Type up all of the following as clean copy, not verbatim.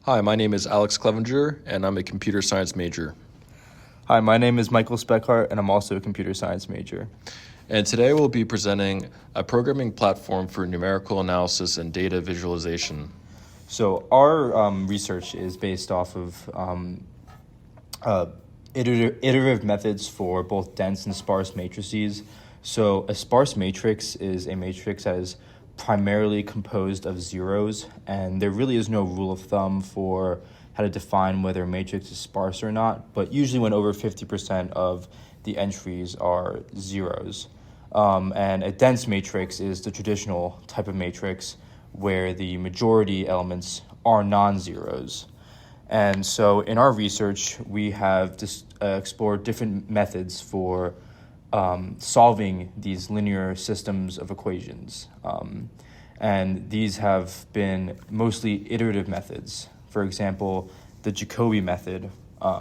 Hi, my name is Alex Clevenger, and I'm a computer science major. Hi, my name is Michael Speckhart, and I'm also a computer science major. And today we'll be presenting a programming platform for numerical analysis and data visualization. So our research is based off of iterative methods for both dense and sparse matrices. So a sparse matrix is a matrix that is primarily composed of zeros, and there really is no rule of thumb for how to define whether a matrix is sparse or not, but usually when over 50% of the entries are zeros. And a dense matrix is the traditional type of matrix where the majority elements are non-zeros. And so in our research, we have explored different methods for solving these linear systems of equations. And these have been mostly iterative methods. For example, the Jacobi method,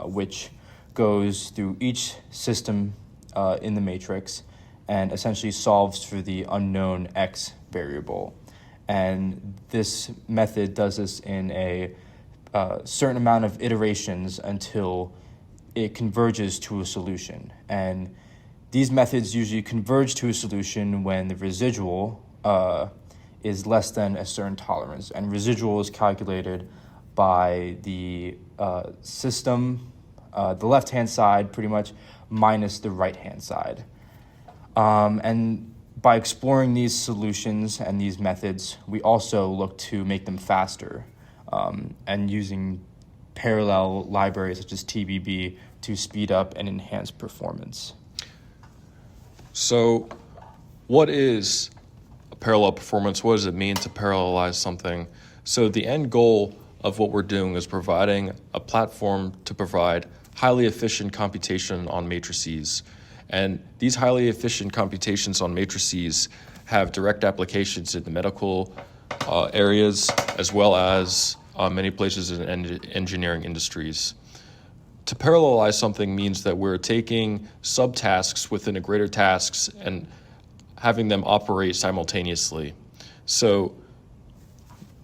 which goes through each system in the matrix and essentially solves for the unknown x variable. And this method does this in a certain amount of iterations until it converges to a solution. And these methods usually converge to a solution when the residual is less than a certain tolerance. And residual is calculated by the system, the left-hand side pretty much, minus the right-hand side. And by exploring these solutions and these methods, we also look to make them faster and using parallel libraries such as TBB to speed up and enhance performance. So what is a parallel performance? What does it mean to parallelize something? So the end goal of what we're doing is providing a platform to provide highly efficient computation on matrices. And these highly efficient computations on matrices have direct applications in the medical areas as well as many places in engineering industries. To parallelize something means that we're taking subtasks within a greater tasks and having them operate simultaneously. So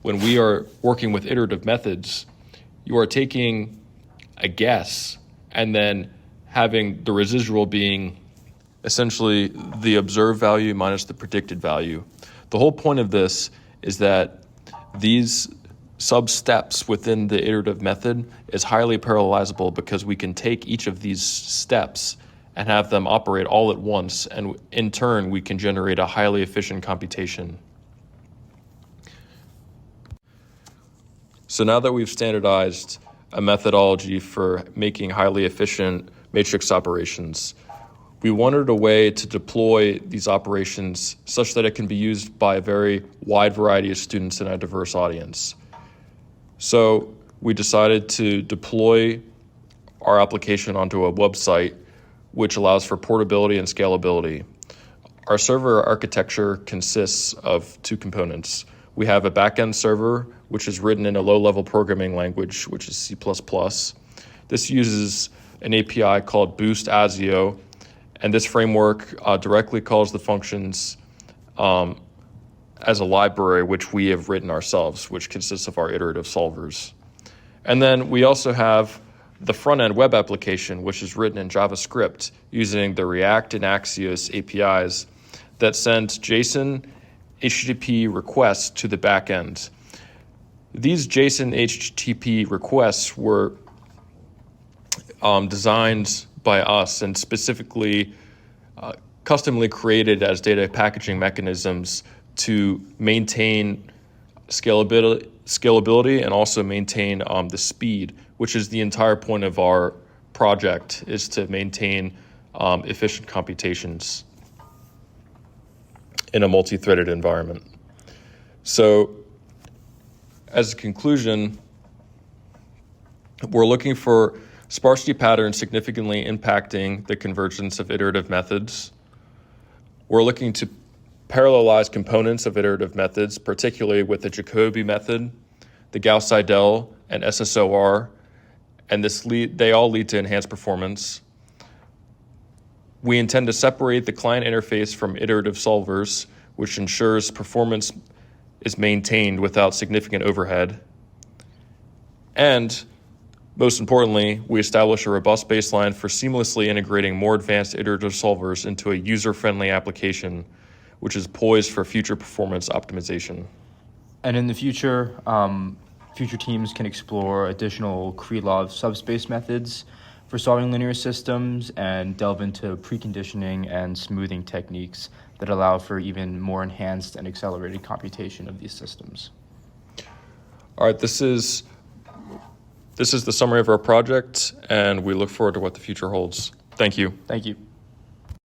when we are working with iterative methods, you are taking a guess and then having the residual being essentially the observed value minus the predicted value. The whole point of this is that these sub-steps within the iterative method is highly parallelizable because we can take each of these steps and have them operate all at once, and in turn we can generate a highly efficient computation. So now that we've standardized a methodology for making highly efficient matrix operations, we wanted a way to deploy these operations such that it can be used by a very wide variety of students in a diverse audience. So we decided to deploy our application onto a website which allows for portability and scalability. Our server architecture consists of two components. We have a backend server, which is written in a low-level programming language, which is C++. This uses an API called Boost Asio, and this framework directly calls the functions as a library, which we have written ourselves, which consists of our iterative solvers. And then we also have the front-end web application, which is written in JavaScript using the React and Axios APIs that send JSON HTTP requests to the backend. These JSON HTTP requests were designed by us and specifically customly created as data packaging mechanisms to maintain scalability and also maintain the speed, which is the entire point of our project, is to maintain efficient computations in a multi-threaded environment. So as a conclusion, we're looking for sparsity patterns significantly impacting the convergence of iterative methods. We're looking to parallelize components of iterative methods, particularly with the Jacobi method, the Gauss-Seidel, and SSOR, and they all lead to enhanced performance. We intend to separate the client interface from iterative solvers, which ensures performance is maintained without significant overhead. And most importantly, we establish a robust baseline for seamlessly integrating more advanced iterative solvers into a user-friendly application, which is poised for future performance optimization. And in the future, future teams can explore additional Krylov subspace methods for solving linear systems and delve into preconditioning and smoothing techniques that allow for even more enhanced and accelerated computation of these systems. All right, this is the summary of our project, and we look forward to what the future holds. Thank you. Thank you.